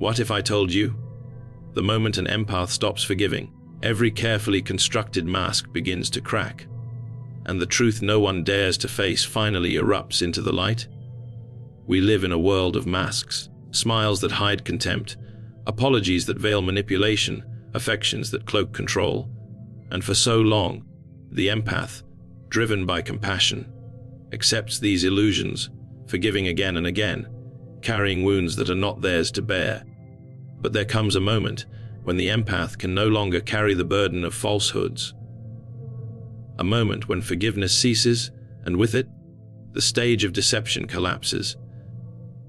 What if I told you? The moment an empath stops forgiving, every carefully constructed mask begins to crack, and the truth no one dares to face finally erupts into the light. We live in a world of masks, smiles that hide contempt, apologies that veil manipulation, affections that cloak control. And for so long, the empath, driven by compassion, accepts these illusions, forgiving again and again, carrying wounds that are not theirs to bear. But there comes a moment when the empath can no longer carry the burden of falsehoods. A moment when forgiveness ceases, and with it, the stage of deception collapses.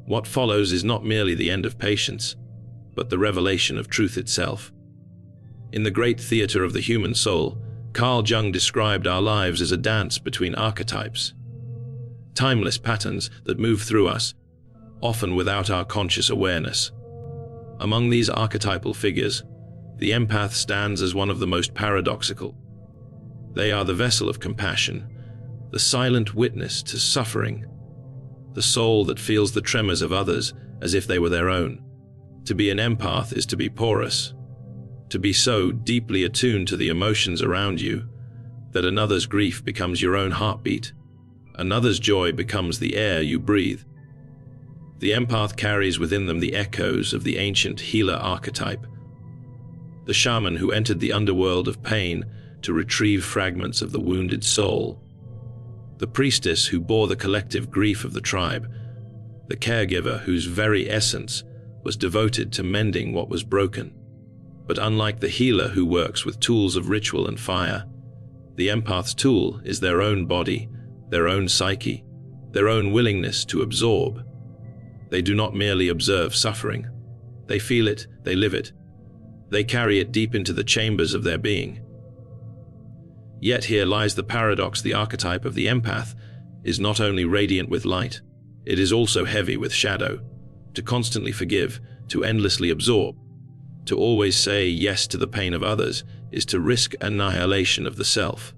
What follows is not merely the end of patience, but the revelation of truth itself. In the great theater of the human soul, Carl Jung described our lives as a dance between archetypes, timeless patterns that move through us, often without our conscious awareness. Among these archetypal figures, the empath stands as one of the most paradoxical. They are the vessel of compassion, the silent witness to suffering, the soul that feels the tremors of others as if they were their own. To be an empath is to be porous, to be so deeply attuned to the emotions around you that another's grief becomes your own heartbeat, another's joy becomes the air you breathe. The empath carries within them the echoes of the ancient healer archetype, the shaman who entered the underworld of pain to retrieve fragments of the wounded soul, the priestess who bore the collective grief of the tribe, the caregiver whose very essence was devoted to mending what was broken. But unlike the healer who works with tools of ritual and fire, the empath's tool is their own body, their own psyche, their own willingness to absorb. They do not merely observe suffering. They feel it, they live it. They carry it deep into the chambers of their being. Yet here lies the paradox: the archetype of the empath is not only radiant with light, it is also heavy with shadow. To constantly forgive, to endlessly absorb, to always say yes to the pain of others is to risk annihilation of the self.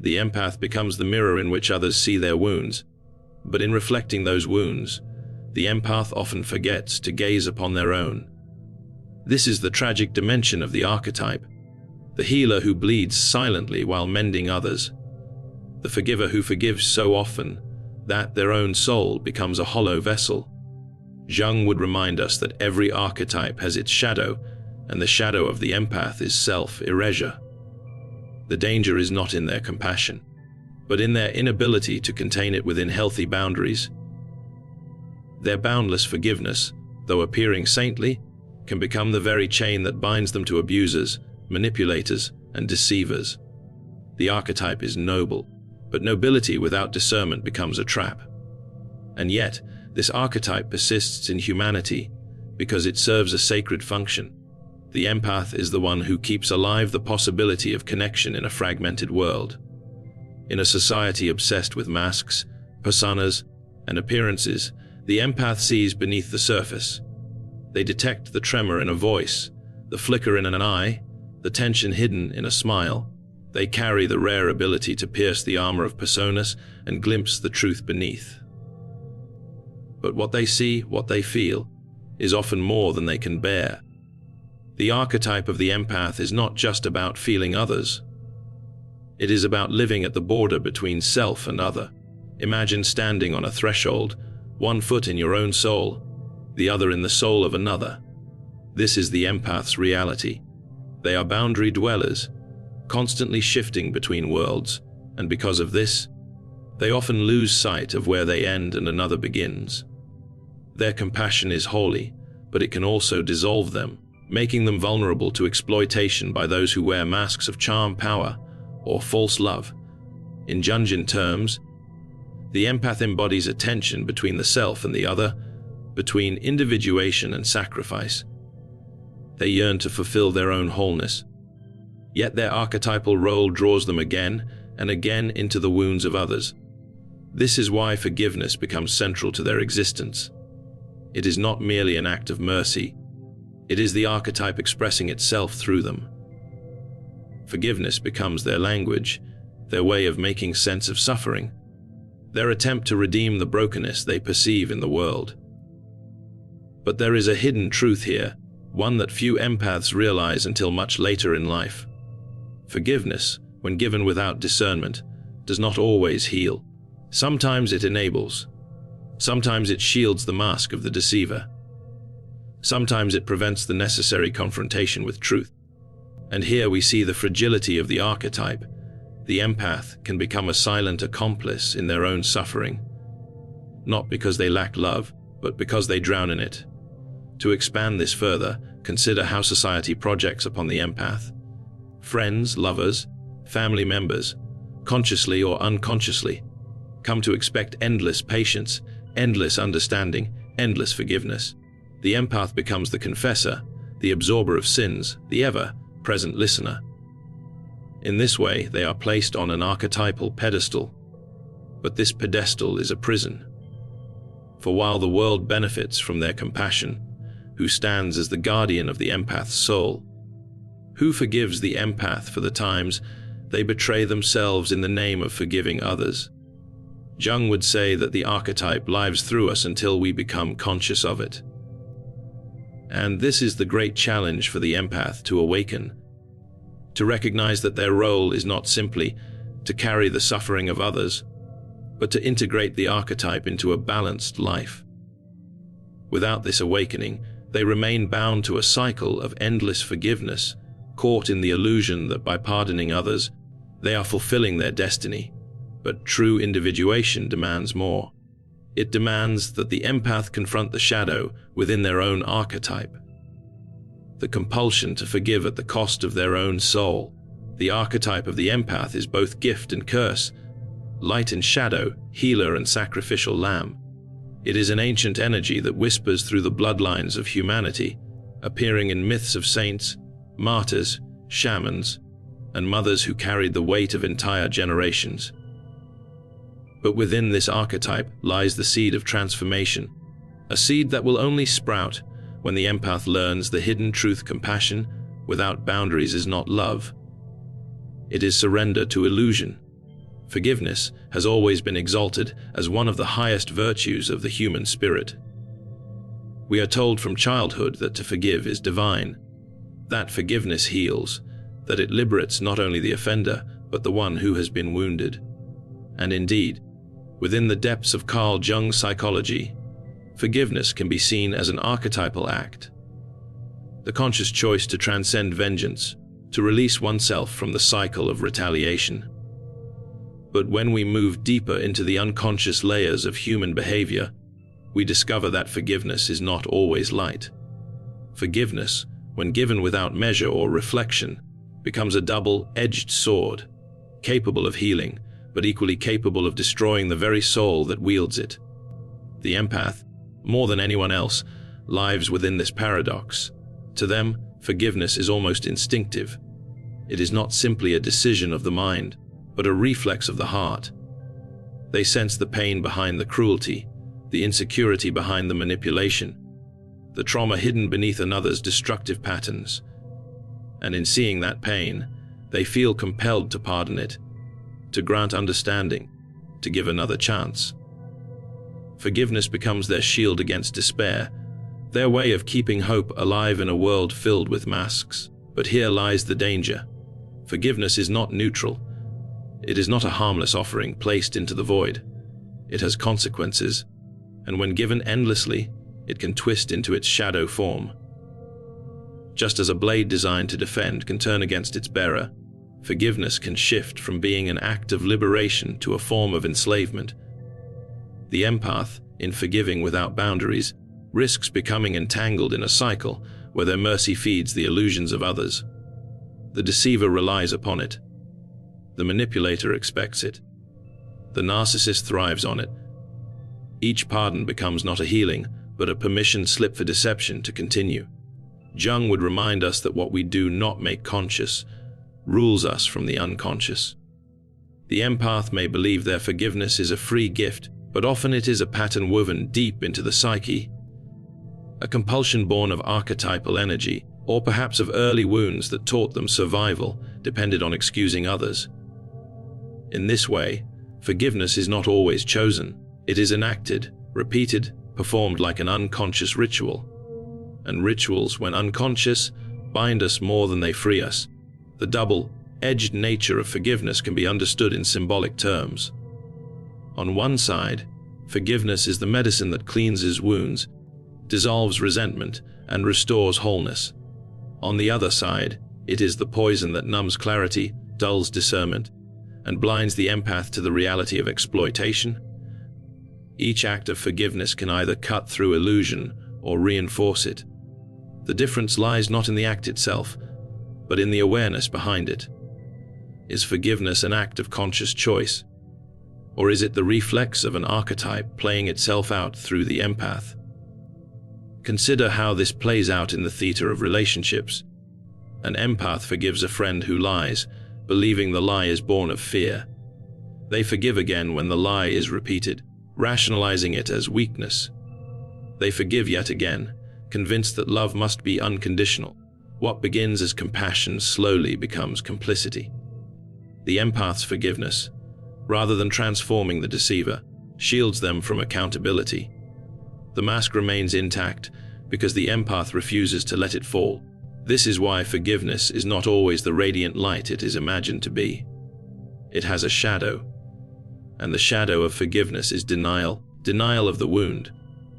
The empath becomes the mirror in which others see their wounds, but in reflecting those wounds, the empath often forgets to gaze upon their own. This is the tragic dimension of the archetype: the healer who bleeds silently while mending others, the forgiver who forgives so often that their own soul becomes a hollow vessel. Jung would remind us that every archetype has its shadow, and the shadow of the empath is self-erasure. The danger is not in their compassion, but in their inability to contain it within healthy boundaries. Their boundless forgiveness, though appearing saintly, can become the very chain that binds them to abusers, manipulators, and deceivers. The archetype is noble, but nobility without discernment becomes a trap. And yet, this archetype persists in humanity because it serves a sacred function. The empath is the one who keeps alive the possibility of connection in a fragmented world. In a society obsessed with masks, personas, and appearances, the empath sees beneath the surface. They detect the tremor in a voice, the flicker in an eye, the tension hidden in a smile. They carry the rare ability to pierce the armor of personas and glimpse the truth beneath. But what they see, what they feel, is often more than they can bear. The archetype of the empath is not just about feeling others. It is about living at the border between self and other. Imagine standing on a threshold, one foot in your own soul, the other in the soul of another. This is the empath's reality. They are boundary dwellers, constantly shifting between worlds, and because of this, they often lose sight of where they end and another begins. Their compassion is holy, but it can also dissolve them, making them vulnerable to exploitation by those who wear masks of charm, power, or false love. In Jungian terms, the empath embodies a tension between the self and the other, between individuation and sacrifice. They yearn to fulfill their own wholeness, yet their archetypal role draws them again and again into the wounds of others. This is why forgiveness becomes central to their existence. It is not merely an act of mercy. It is the archetype expressing itself through them. Forgiveness becomes their language, their way of making sense of suffering, their attempt to redeem the brokenness they perceive in the world. But there is a hidden truth here, one that few empaths realize until much later in life. Forgiveness, when given without discernment, does not always heal. Sometimes it enables. Sometimes it shields the mask of the deceiver. Sometimes it prevents the necessary confrontation with truth. And here we see the fragility of the archetype. The empath can become a silent accomplice in their own suffering, not because they lack love, but because they drown in it. To expand this further, consider how society projects upon the empath. Friends, lovers, family members, consciously or unconsciously, come to expect endless patience, endless understanding, endless forgiveness. The empath becomes the confessor, the absorber of sins, the ever-present listener. In this way, they are placed on an archetypal pedestal. But this pedestal is a prison. For while the world benefits from their compassion, who stands as the guardian of the empath's soul? Who forgives the empath for the times they betray themselves in the name of forgiving others? Jung would say that the archetype lives through us until we become conscious of it. And this is the great challenge for the empath to awaken, to recognize that their role is not simply to carry the suffering of others, but to integrate the archetype into a balanced life. Without this awakening, they remain bound to a cycle of endless forgiveness, caught in the illusion that by pardoning others, they are fulfilling their destiny. But true individuation demands more. It demands that the empath confront the shadow within their own archetype. The compulsion to forgive at the cost of their own soul. The archetype of the empath is both gift and curse, light and shadow, healer and sacrificial lamb. It is an ancient energy that whispers through the bloodlines of humanity, appearing in myths of saints, martyrs, shamans, and mothers who carried the weight of entire generations. But within this archetype lies the seed of transformation, a seed that will only sprout when the empath learns the hidden truth. Compassion without boundaries is not love. It is surrender to illusion. Forgiveness has always been exalted as one of the highest virtues of the human spirit. We are told from childhood that to forgive is divine, that forgiveness heals, that it liberates not only the offender, but the one who has been wounded. And indeed, within the depths of Carl Jung's psychology, forgiveness can be seen as an archetypal act. The conscious choice to transcend vengeance, to release oneself from the cycle of retaliation. But when we move deeper into the unconscious layers of human behavior, we discover that forgiveness is not always light. Forgiveness, when given without measure or reflection, becomes a double-edged sword, capable of healing, but equally capable of destroying the very soul that wields it. The empath, more than anyone else, lives within this paradox. To them, forgiveness is almost instinctive. It is not simply a decision of the mind, but a reflex of the heart. They sense the pain behind the cruelty, the insecurity behind the manipulation, the trauma hidden beneath another's destructive patterns. And in seeing that pain, they feel compelled to pardon it, to grant understanding, to give another chance. Forgiveness becomes their shield against despair, their way of keeping hope alive in a world filled with masks. But here lies the danger. Forgiveness is not neutral. It is not a harmless offering placed into the void. It has consequences, and when given endlessly, it can twist into its shadow form. Just as a blade designed to defend can turn against its bearer, forgiveness can shift from being an act of liberation to a form of enslavement. The empath, in forgiving without boundaries, risks becoming entangled in a cycle where their mercy feeds the illusions of others. The deceiver relies upon it. The manipulator expects it. The narcissist thrives on it. Each pardon becomes not a healing, but a permission slip for deception to continue. Jung would remind us that what we do not make conscious rules us from the unconscious. The empath may believe their forgiveness is a free gift, but often it is a pattern woven deep into the psyche, a compulsion born of archetypal energy, or perhaps of early wounds that taught them survival depended on excusing others. In this way, forgiveness is not always chosen. It is enacted, repeated, performed like an unconscious ritual. and rituals, when unconscious, bind us more than they free us. The double-edged nature of forgiveness can be understood in symbolic terms. On one side, forgiveness is the medicine that cleanses wounds, dissolves resentment, and restores wholeness. On the other side, it is the poison that numbs clarity, dulls discernment, and blinds the empath to the reality of exploitation. Each act of forgiveness can either cut through illusion or reinforce it. The difference lies not in the act itself, but in the awareness behind it. Is forgiveness an act of conscious choice? Or is it the reflex of an archetype playing itself out through the empath? Consider how this plays out in the theater of relationships. An empath forgives a friend who lies, believing the lie is born of fear. They forgive again when the lie is repeated, rationalizing it as weakness. They forgive yet again, convinced that love must be unconditional. What begins as compassion slowly becomes complicity. The empath's forgiveness, rather than transforming the deceiver, shields them from accountability. The mask remains intact because the empath refuses to let it fall. This is why forgiveness is not always the radiant light it is imagined to be. It has a shadow, and the shadow of forgiveness is denial. Denial of the wound,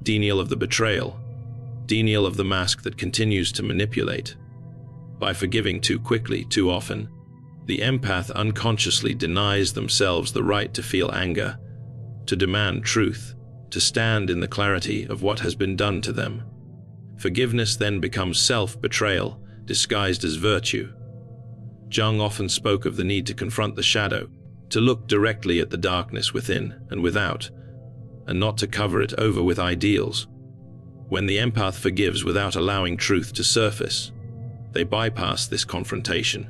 denial of the betrayal, denial of the mask that continues to manipulate. By forgiving too quickly, too often, the empath unconsciously denies themselves the right to feel anger, to demand truth, to stand in the clarity of what has been done to them. Forgiveness then becomes self-betrayal, disguised as virtue. Jung often spoke of the need to confront the shadow, to look directly at the darkness within and without, and not to cover it over with ideals. When the empath forgives without allowing truth to surface, they bypass this confrontation.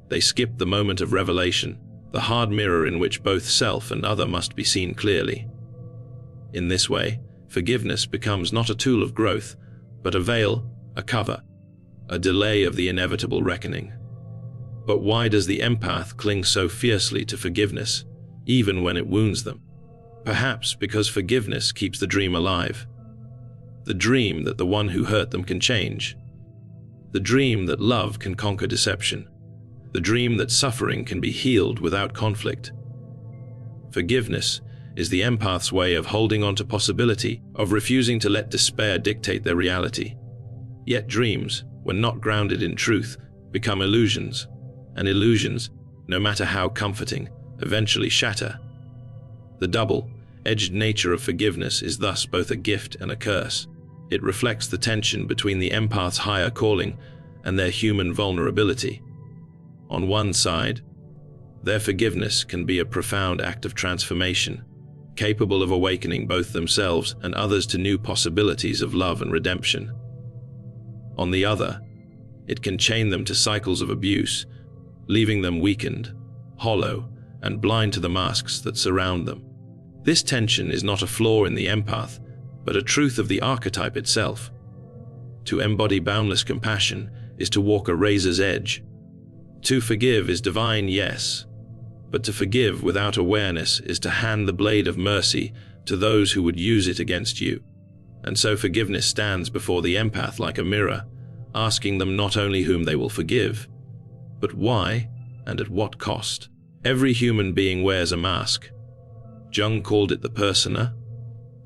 They skip the moment of revelation, the hard mirror in which both self and other must be seen clearly. In this way, forgiveness becomes not a tool of growth, but a veil, a cover, a delay of the inevitable reckoning. But why does the empath cling so fiercely to forgiveness, even when it wounds them? Perhaps because forgiveness keeps the dream alive. The dream that the one who hurt them can change. The dream that love can conquer deception. The dream that suffering can be healed without conflict. Forgiveness is the empath's way of holding on to possibility, of refusing to let despair dictate their reality. Yet dreams, when not grounded in truth, become illusions, and illusions, no matter how comforting, eventually shatter. The double-edged nature of forgiveness is thus both a gift and a curse. It reflects the tension between the empath's higher calling and their human vulnerability. On one side, their forgiveness can be a profound act of transformation, capable of awakening both themselves and others to new possibilities of love and redemption. On the other, it can chain them to cycles of abuse, leaving them weakened, hollow, and blind to the masks that surround them. This tension is not a flaw in the empath, but a truth of the archetype itself. To embody boundless compassion is to walk a razor's edge. To forgive is divine, yes, but to forgive without awareness is to hand the blade of mercy to those who would use it against you. And so forgiveness stands before the empath like a mirror, asking them not only whom they will forgive, but why and at what cost. Every human being wears a mask. Jung called it the persona,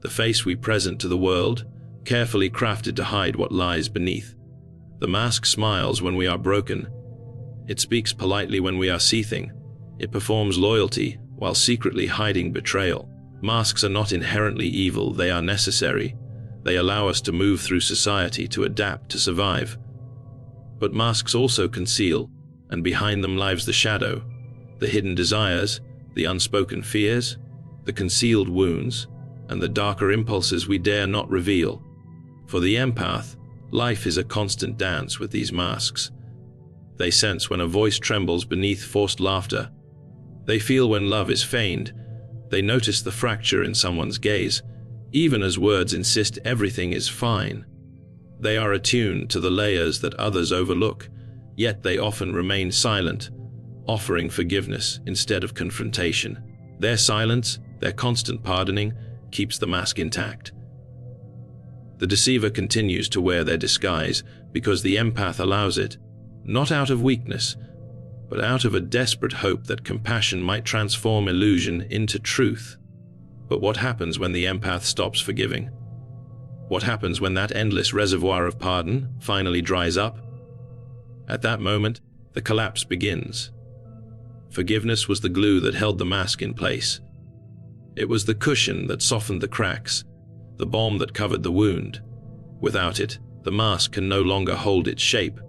the face we present to the world, carefully crafted to hide what lies beneath. The mask smiles when we are broken. It speaks politely when we are seething. It performs loyalty while secretly hiding betrayal. Masks are not inherently evil, they are necessary. They allow us to move through society, to adapt, to survive. But masks also conceal, and behind them lies the shadow, the hidden desires, the unspoken fears, the concealed wounds, and the darker impulses we dare not reveal. For the empath, life is a constant dance with these masks. They sense when a voice trembles beneath forced laughter. They feel when love is feigned. They notice the fracture in someone's gaze, even as words insist everything is fine. They are attuned to the layers that others overlook, yet they often remain silent, offering forgiveness instead of confrontation. Their silence, their constant pardoning, keeps the mask intact. The deceiver continues to wear their disguise because the empath allows it, not out of weakness, but out of a desperate hope that compassion might transform illusion into truth. But what happens when the empath stops forgiving? What happens when that endless reservoir of pardon finally dries up? At that moment, the collapse begins. Forgiveness was the glue that held the mask in place. It was the cushion that softened the cracks, the balm that covered the wound. Without it, the mask can no longer hold its shape.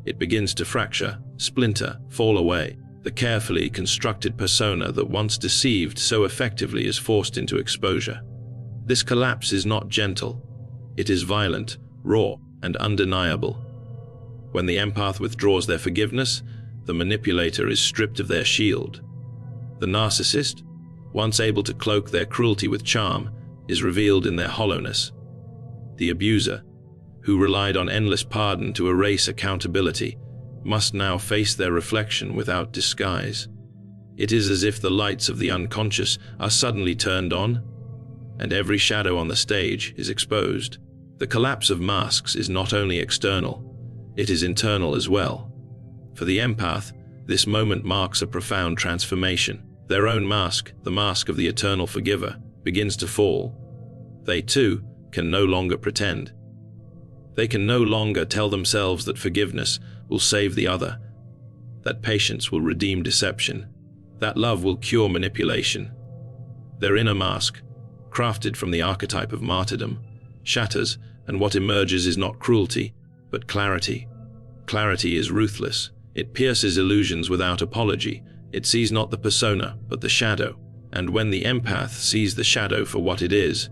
It begins to fracture, splinter, fall away. The carefully constructed persona that once deceived so effectively is forced into exposure. This collapse is not gentle. It is violent, raw, and undeniable. When the empath withdraws their forgiveness, the manipulator is stripped of their shield. The narcissist, once able to cloak their cruelty with charm, is revealed in their hollowness. The abuser, who relied on endless pardon to erase accountability, must now face their reflection without disguise. It is as if the lights of the unconscious are suddenly turned on, and every shadow on the stage is exposed. The collapse of masks is not only external, it is internal as well. For the empath, this moment marks a profound transformation. Their own mask, the mask of the eternal forgiver, begins to fall. They too can no longer pretend. They can no longer tell themselves that forgiveness will save the other, that patience will redeem deception, that love will cure manipulation. Their inner mask, crafted from the archetype of martyrdom, shatters, and what emerges is not cruelty, but clarity. Clarity is ruthless. It pierces illusions without apology. It sees not the persona, but the shadow. And when the empath sees the shadow for what it is,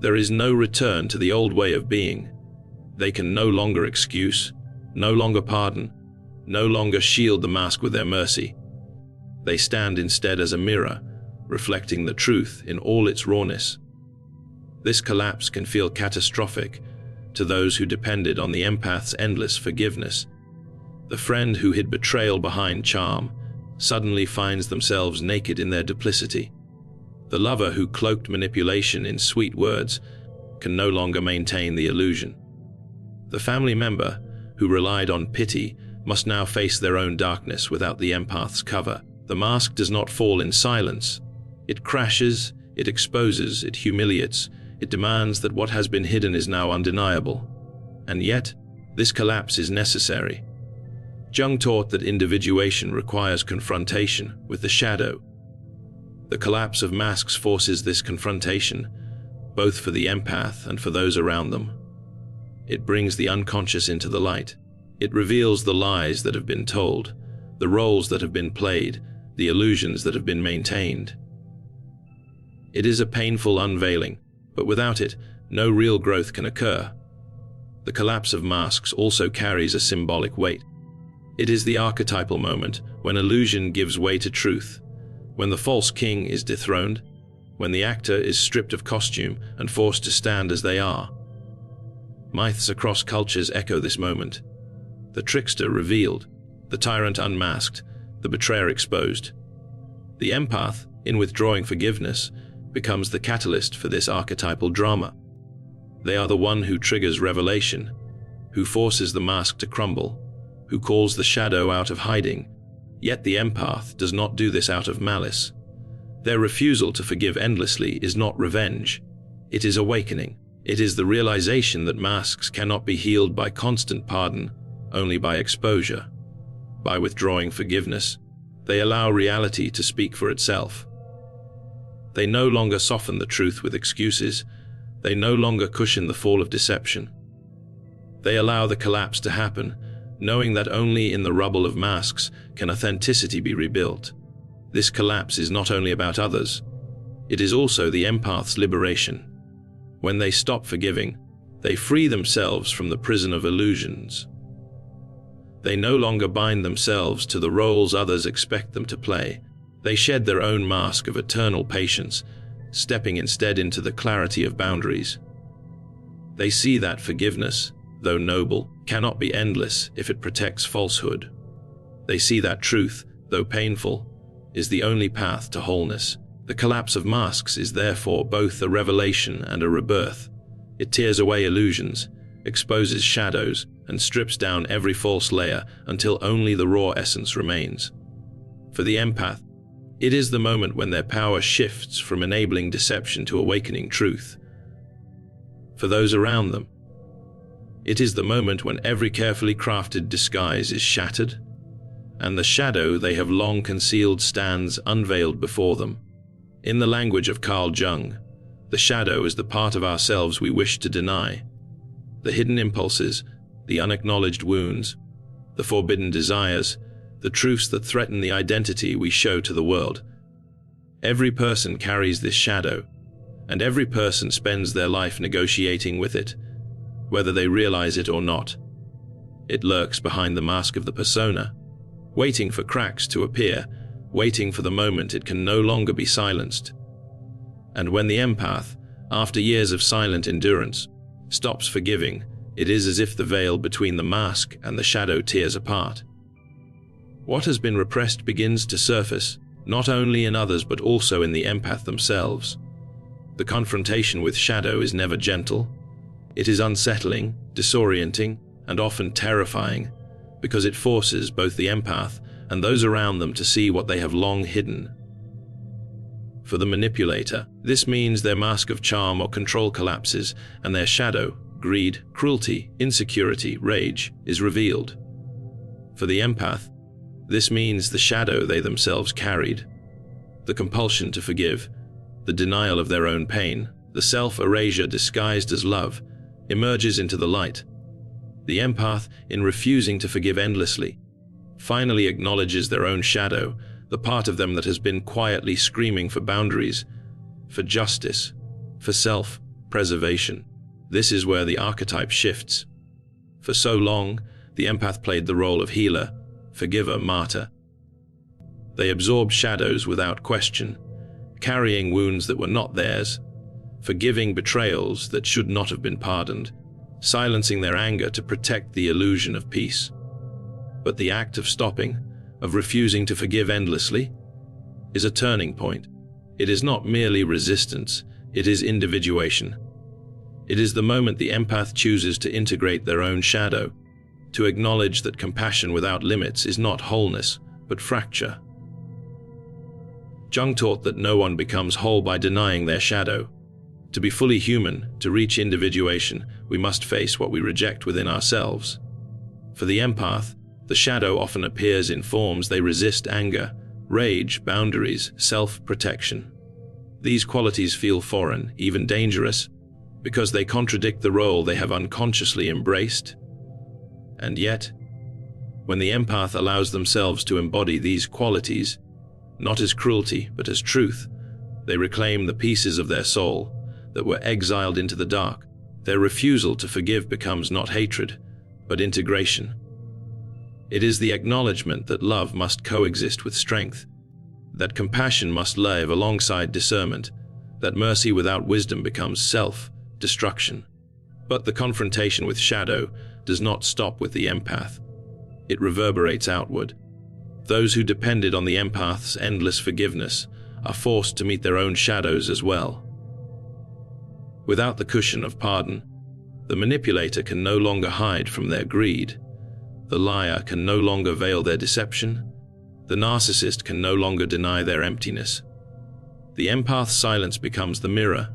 there is no return to the old way of being. They can no longer excuse, no longer pardon, no longer shield the mask with their mercy. They stand instead as a mirror, reflecting the truth in all its rawness. This collapse can feel catastrophic to those who depended on the empath's endless forgiveness. The friend who hid betrayal behind charm suddenly finds themselves naked in their duplicity. The lover who cloaked manipulation in sweet words can no longer maintain the illusion. The family member who relied on pity must now face their own darkness without the empath's cover. The mask does not fall in silence. It crashes, it exposes, it humiliates, it demands that what has been hidden is now undeniable. And yet, this collapse is necessary. Jung taught that individuation requires confrontation with the shadow. The collapse of masks forces this confrontation, both for the empath and for those around them. It brings the unconscious into the light. It reveals the lies that have been told, the roles that have been played, the illusions that have been maintained. It is a painful unveiling, but without it, no real growth can occur. The collapse of masks also carries a symbolic weight. It is the archetypal moment when illusion gives way to truth, when the false king is dethroned, when the actor is stripped of costume and forced to stand as they are. Myths across cultures echo this moment. The trickster revealed, the tyrant unmasked, the betrayer exposed. The empath, in withdrawing forgiveness, becomes the catalyst for this archetypal drama. They are the one who triggers revelation, who forces the mask to crumble, who calls the shadow out of hiding. Yet the empath does not do this out of malice. Their refusal to forgive endlessly is not revenge. It is awakening. It is the realization that masks cannot be healed by constant pardon, only by exposure. By withdrawing forgiveness, they allow reality to speak for itself. They no longer soften the truth with excuses. They no longer cushion the fall of deception. They allow the collapse to happen, knowing that only in the rubble of masks can authenticity be rebuilt. This collapse is not only about others, it is also the empath's liberation. When they stop forgiving, they free themselves from the prison of illusions. They no longer bind themselves to the roles others expect them to play. They shed their own mask of eternal patience, stepping instead into the clarity of boundaries. They see that forgiveness, though noble, cannot be endless if it protects falsehood. They see that truth, though painful, is the only path to wholeness. The collapse of masks is therefore both a revelation and a rebirth. It tears away illusions, exposes shadows, and strips down every false layer until only the raw essence remains. For the empath, it is the moment when their power shifts from enabling deception to awakening truth. For those around them, it is the moment when every carefully crafted disguise is shattered, and the shadow they have long concealed stands unveiled before them. In the language of Carl Jung, the shadow is the part of ourselves we wish to deny, the hidden impulses, the unacknowledged wounds, the forbidden desires, the truths that threaten the identity we show to the world. Every person carries this shadow, and every person spends their life negotiating with it, whether they realize it or not. It lurks behind the mask of the persona, waiting for cracks to appear, waiting for the moment it can no longer be silenced. And when the empath, after years of silent endurance, stops forgiving, it is as if the veil between the mask and the shadow tears apart. What has been repressed begins to surface, not only in others but also in the empath themselves. The confrontation with shadow is never gentle. It is unsettling, disorienting, and often terrifying, because it forces both the empath and those around them to see what they have long hidden. For the manipulator, this means their mask of charm or control collapses, and their shadow, greed, cruelty, insecurity, rage, is revealed. For the empath, this means the shadow they themselves carried, the compulsion to forgive, the denial of their own pain, the self-erasure disguised as love, emerges into the light. The empath, in refusing to forgive endlessly, finally acknowledges their own shadow, the part of them that has been quietly screaming for boundaries, for justice, for self-preservation. This is where the archetype shifts. For so long, the empath played the role of healer, forgiver, martyr. They absorbed shadows without question, carrying wounds that were not theirs, forgiving betrayals that should not have been pardoned, silencing their anger to protect the illusion of peace. But the act of stopping, of refusing to forgive endlessly, is a turning point. It is not merely resistance, it is individuation. It is the moment the empath chooses to integrate their own shadow, to acknowledge that compassion without limits is not wholeness, but fracture. Jung taught that no one becomes whole by denying their shadow. To be fully human, to reach individuation, we must face what we reject within ourselves. For the empath, the shadow often appears in forms they resist: anger, rage, boundaries, self-protection. These qualities feel foreign, even dangerous, because they contradict the role they have unconsciously embraced. And yet, when the empath allows themselves to embody these qualities, not as cruelty but as truth, they reclaim the pieces of their soul that were exiled into the dark. Their refusal to forgive becomes not hatred, but integration. It is the acknowledgement that love must coexist with strength, that compassion must live alongside discernment, that mercy without wisdom becomes self-destruction. But the confrontation with shadow does not stop with the empath. It reverberates outward. Those who depended on the empath's endless forgiveness are forced to meet their own shadows as well. Without the cushion of pardon, the manipulator can no longer hide from their greed. The liar can no longer veil their deception. The narcissist can no longer deny their emptiness. The empath's silence becomes the mirror,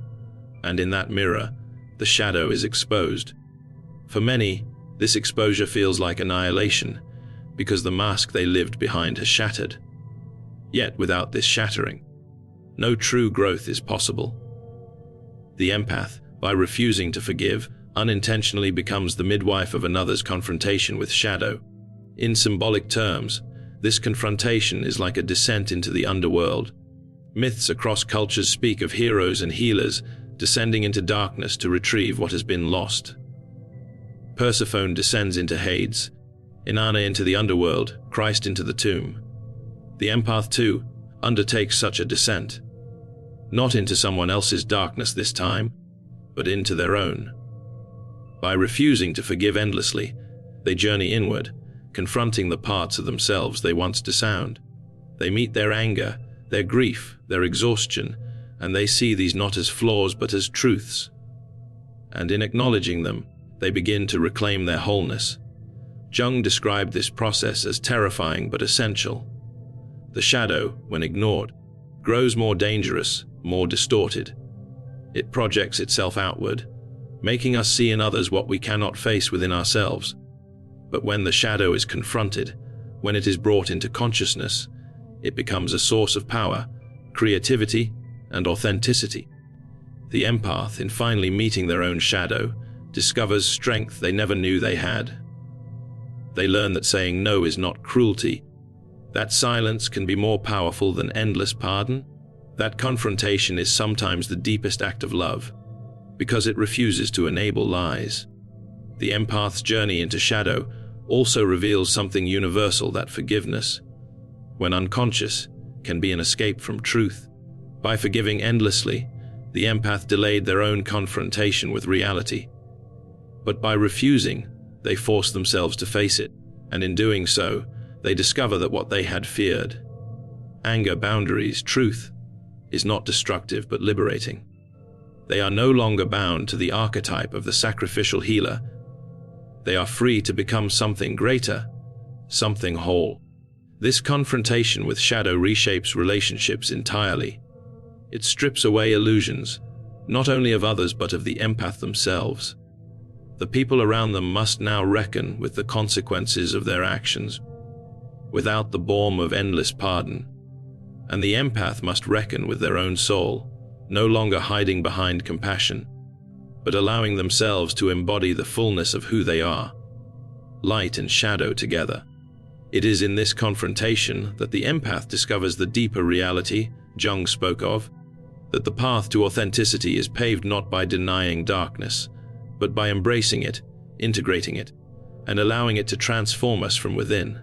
and in that mirror, the shadow is exposed. For many, this exposure feels like annihilation, because the mask they lived behind has shattered. Yet without this shattering, no true growth is possible. The empath, by refusing to forgive, unintentionally becomes the midwife of another's confrontation with shadow. In symbolic terms, this confrontation is like a descent into the underworld. Myths across cultures speak of heroes and healers descending into darkness to retrieve what has been lost. Persephone descends into Hades, Inanna into the underworld, Christ into the tomb. The empath, too, undertakes such a descent, not into someone else's darkness this time, but into their own. By refusing to forgive endlessly, they journey inward, confronting the parts of themselves they once disowned. They meet their anger, their grief, their exhaustion, and they see these not as flaws but as truths. and in acknowledging them, they begin to reclaim their wholeness. Jung described this process as terrifying but essential. The shadow, when ignored, grows more dangerous, more distorted. It projects itself outward, making us see in others what we cannot face within ourselves. But when the shadow is confronted, when it is brought into consciousness, it becomes a source of power, creativity, and authenticity. The empath, in finally meeting their own shadow, discovers strength they never knew they had. They learn that saying no is not cruelty, that silence can be more powerful than endless pardon, that confrontation is sometimes the deepest act of love, because it refuses to enable lies. The empath's journey into shadow also reveals something universal, that forgiveness, when unconscious, can be an escape from truth. By forgiving endlessly, the empath delayed their own confrontation with reality. But by refusing, they forced themselves to face it, and in doing so, they discover that what they had feared, anger, boundaries, truth, is not destructive but liberating. They are no longer bound to the archetype of the sacrificial healer. They are free to become something greater, something whole. This confrontation with shadow reshapes relationships entirely. It strips away illusions, not only of others but of the empath themselves. The people around them must now reckon with the consequences of their actions, without the balm of endless pardon. And the empath must reckon with their own soul, no longer hiding behind compassion, but allowing themselves to embody the fullness of who they are, light and shadow together. It is in this confrontation that the empath discovers the deeper reality Jung spoke of, that the path to authenticity is paved not by denying darkness, but by embracing it, integrating it, and allowing it to transform us from within.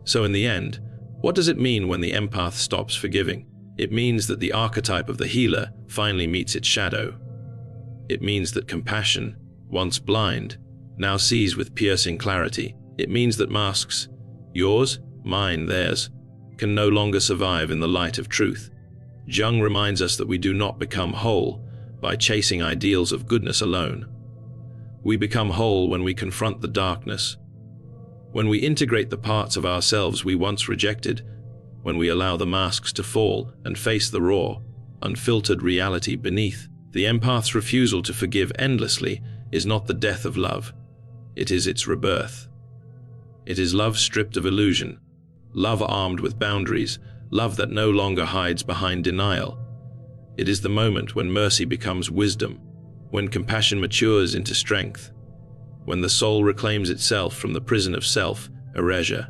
So in the end, what does it mean when the empath stops forgiving? It means that the archetype of the healer finally meets its shadow. It means that compassion, once blind, now sees with piercing clarity. It means that masks, yours, mine, theirs, can no longer survive in the light of truth. Jung reminds us that we do not become whole by chasing ideals of goodness alone. We become whole when we confront the darkness, when we integrate the parts of ourselves we once rejected, when we allow the masks to fall and face the raw, unfiltered reality beneath. The empath's refusal to forgive endlessly is not the death of love, it is its rebirth. It is love stripped of illusion, love armed with boundaries, love that no longer hides behind denial. It is the moment when mercy becomes wisdom, when compassion matures into strength, when the soul reclaims itself from the prison of self-erasure.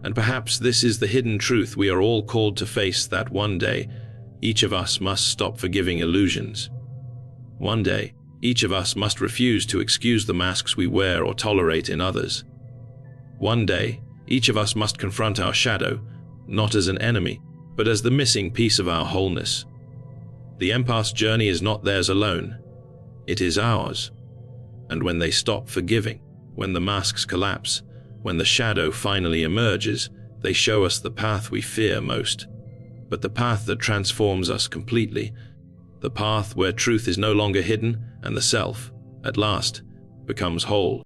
And perhaps this is the hidden truth we are all called to face, that one day, each of us must stop forgiving illusions. One day, each of us must refuse to excuse the masks we wear or tolerate in others. One day, each of us must confront our shadow, not as an enemy, but as the missing piece of our wholeness. The empath's journey is not theirs alone, it is ours. And when they stop forgiving, when the masks collapse, when the shadow finally emerges, they show us the path we fear most, but the path that transforms us completely, the path where truth is no longer hidden and the self, at last, becomes whole.